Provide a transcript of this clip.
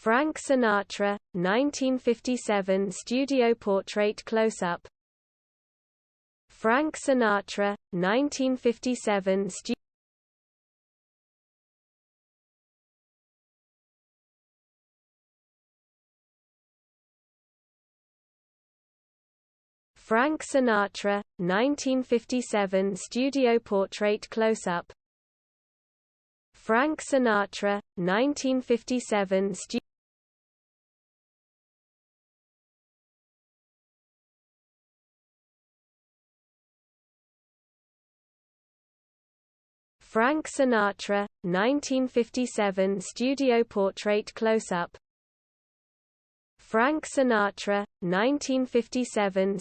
Frank Sinatra, 1957 studio portrait close-up. Frank Sinatra, 1957 Frank Sinatra, 1957 studio portrait close-up. Frank Sinatra, 1957 Frank Sinatra, 1957 studio portrait close-up. Frank Sinatra, 1957